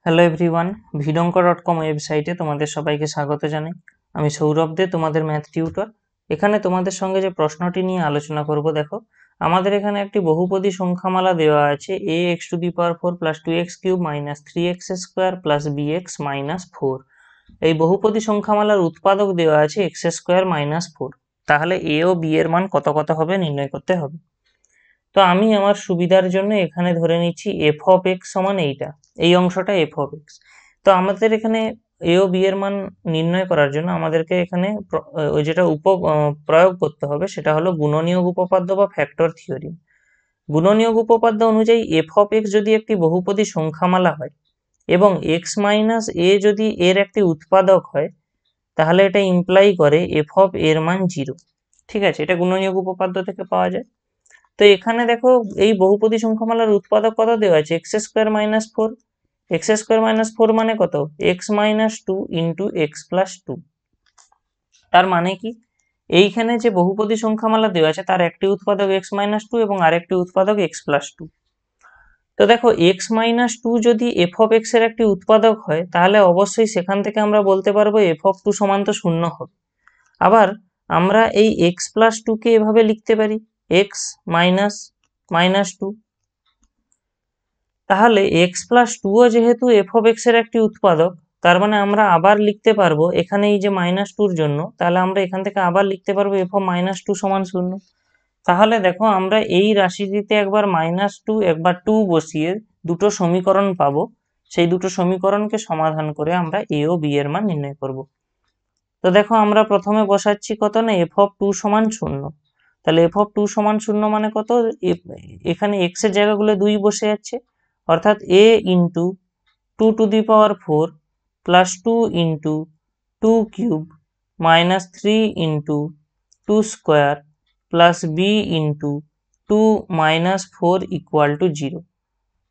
Hello everyone, ভিডঙ্ক.com ওয়েবসাইটে তোমাদের সবাইকে স্বাগত জানাই। আমি সৌরভ দে, তোমাদের ম্যাথ টিউটর। এখানে তোমাদের সঙ্গে যে প্রশ্নটি নিয়ে আলোচনা করব, দেখো আমাদের এখানে একটি বহুপদী সংখ্যামালা দেওয়া আছে ax⁴ plus 2x³ minus 3x² plus bx minus 4। এই বহুপদী সংখ্যামালার উৎপাদক দেওয়া আছে x² মাইনাস 4। তাহলে a ও b এর মান কত কত হবে নির্ণয় করতে হবে। তো আমি আমার সুবিধার জন্য এখানে ধরে নিচ্ছি f অফ x সমান এইটা, এই অংশটা f অফ x। তো আমাদের এখানে a ও b এর মান নির্ণয় করার জন্য আমাদেরকে এখানে ওই যেটা প্রয়োগ করতে হবে সেটা হলো গুণনীয়ক উপপাদ্য বা ফ্যাক্টর থিওরিম। গুণনীয়ক উপপাদ্য অনুযায়ী f অফ x যদি একটি বহুপদী সংখ্যামালা হয় এবং x মাইনাস a যদি এর একটি উৎপাদক হয়, তাহলে এটা ইমপ্লাই করে f অফ এর মান 0। ঠিক আছে, এটা গুণনীয়ক উপপাদ্য থেকে পাওয়া যায়। তো এখানে দেখো এই বহুপদী সংখ্যামালার উৎপাদক কত দেওয়া আছে, x² মাইনাস 4। x² মাইনাস 4 মানে কত, x minus 2 into x plus 2। তার মানে কি, এইখানে যে বহুপদী সংখ্যামালা দেওয়া আছে তার একটি উৎপাদক x মাইনাস 2 এবং আরেকটি উৎপাদক x প্লাস 2। তো দেখো x মাইনাস 2 যদি f অফ x এর একটি উৎপাদক হয়, তাহলে অবশ্যই সেখান থেকে আমরা বলতে পারবো f অফ 2 সমান তো 0 হবে। আবার আমরা এই x প্লাস 2 কে এভাবে লিখতে পারি x মাইনাস মাইনাস 2। তাহলে x প্লাস 2ও যেহেতু f অফ x এর একটি উৎপাদক, তার মানে আমরা আবার লিখতে পারবো এখানে এই যে মাইনাস 2 এর জন্য, তাহলে আমরা এখান থেকে আবার লিখতে পারবো f অফ মাইনাস 2 সমান 0। তাহলে দেখো আমরা এই রাশিটিতে একবার মাইনাস 2 একবার 2 বসিয়ে দুটো সমীকরণ পাবো। সেই দুটো সমীকরণকে সমাধান করে আমরা a ও b এর মান নির্ণয় করব। তো দেখো আমরা প্রথমে বসাচ্ছি কত না, f অফ 2 সমান 0। তাহলে f অফ 2 সমান 0 মানে কত, এখানে x এর জায়গাগুলো 2 বসে যাচ্ছে, অর্থাৎ a into 2⁴ plus 2 into 2³ minus 3 into 2² plus b into 2 minus 4 equal to 0।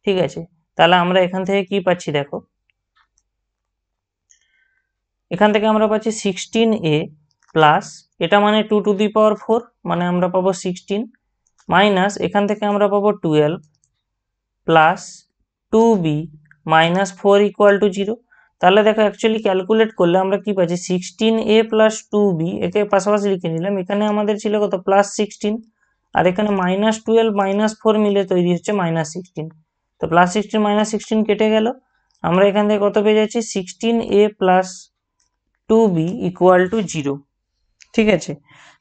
ঠিক আছে, তাহলে আমরা এখান থেকে কি পাচ্ছি দেখো, এখান থেকে আমরা পাচ্ছি 16a প্লাস, এটা মানে 2⁴ মানে আমরা পাবো 16, মাইনাস এখান থেকে আমরা পাবো 12 plus 2b minus 4 equal to 0। তাহলে দেখো অ্যাকচুয়ালি ক্যালকুলেট করলে আমরা কি পাচ্ছি, 16a প্লাস 2b, একে পাশাপাশি লিখে নিলাম। এখানে আমাদের ছিল কত, প্লাস 16, আর এখানে মাইনাস 12 মাইনাস 4 মিলে তৈরি হচ্ছে মাইনাস 16। তো প্লাস 16 মাইনাস 16 কেটে গেল, আমরা এখান থেকে কত পেয়ে যাচ্ছি, 16a plus 2b equal to 0। ঠিক আছে,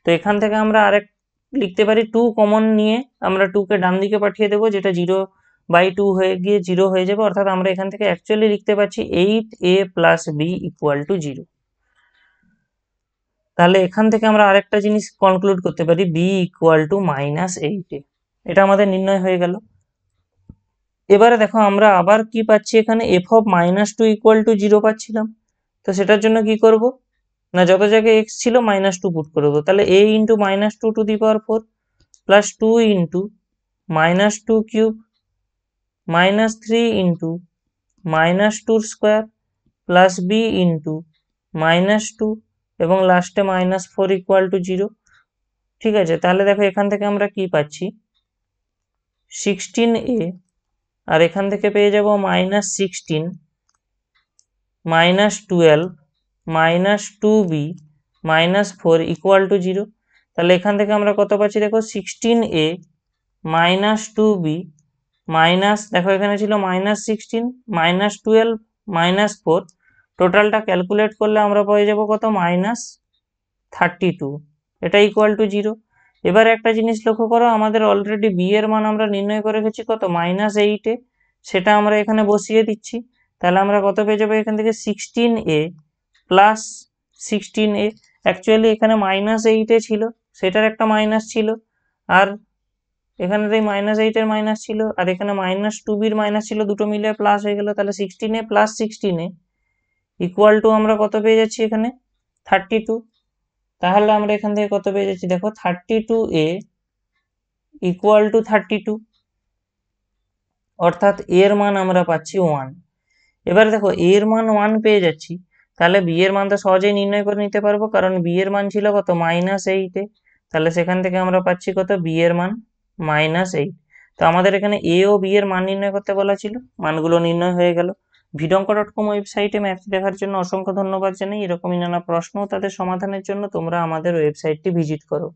তো এখান থেকে আমরা আরেক লিখতে পারি, 2 কমন নিয়ে আমরা 2 কে ডান দিকে পাঠিয়ে দেবো, যেটা 0/2 হয়ে গিয়ে 0 হয়ে যাবে। অর্থাৎ আমরা এখান থেকে অ্যাকচুয়ালি লিখতে পাচ্ছি 8a plus b equal to 0। তাহলে এখান থেকে আমরা আরেকটা জিনিস কনক্লুড করতে পারি, b equal to minus 8a। এটা আমাদের নির্ণয় হয়ে গেল। এবারে দেখো আমরা আবার কি পাচ্ছি, এখানে f of minus 2 equal to 0 পাচ্ছিলাম। তো সেটার জন্য কি করব না, যত জায়গায় x ছিল মাইনাস 2 পুট করে দেবো। তাহলে a into minus 2⁴ plus 2 into minus 2³ minus 3 into minus 2² plus b into minus 2 এবং লাস্টে মাইনাস 4 ইকুয়াল টু 0। ঠিক আছে, তাহলে দেখো এখান থেকে আমরা কি পাচ্ছি, 16a, আর এখান থেকে পেয়ে যাব minus 16 minus 12 minus 2b minus 4 equal to 0। তাহলে এখান থেকে আমরা কত পাচ্ছি দেখো, 16a মাইনাস 2b মাইনাস, দেখো এখানে ছিল মাইনাস 16 মাইনাস 12 মাইনাস 4, টোটালটা ক্যালকুলেট করলে আমরা পেয়ে যাব কত, মাইনাস 32। এটা ইকুয়াল টু 0। এবার একটা জিনিস লক্ষ্য করো, আমাদের অলরেডি b এর মান আমরা নির্ণয় করে রেখেছি কত, মাইনাস 8-এ, সেটা আমরা এখানে বসিয়ে দিচ্ছি। তাহলে আমরা কত পেয়ে যাবো এখান থেকে, 16a প্লাস 16a। অ্যাকচুয়ালি এখানে মাইনাস 8-এ ছিল, সেটার একটা মাইনাস ছিল, আর এখানে এই মাইনাস 8-এর মাইনাস ছিল, আর এখানে মাইনাস 2b-র মাইনাস ছিল, দুটো মিলে প্লাস হয়ে গেল। তাহলে 16a plus 16a equal to আমরা কত পেয়ে যাচ্ছি এখানে, 32। তাহলে আমরা এখান থেকে কত পেয়ে যাচ্ছি দেখো, 32a ইকুয়াল টু 32, অর্থাৎ এর মান আমরা পাচ্ছি 1। এবারে দেখো এর মান 1 পেয়ে যাচ্ছি, তাহলে b এর মান তো সহজেই নির্ণয় করে নিতে পারবো, কারণ b এর মান ছিল কত, মাইনাস 8-এ। তাহলে সেখান থেকে আমরা পাচ্ছি কত, b এর মান মাইনাস 8। তো আমাদের এখানে a ও b এর মান নির্ণয় করতে বলা ছিল, মানগুলো নির্ণয় হয়ে গেল। ভিডঙ্ক.কম ওয়েবসাইটে ম্যাথটি দেখার জন্য অসংখ্য ধন্যবাদ জানাই। এরকমই নানা প্রশ্ন ও তাদের সমাধানের জন্য তোমরা আমাদের ওয়েবসাইটটি ভিজিট করো।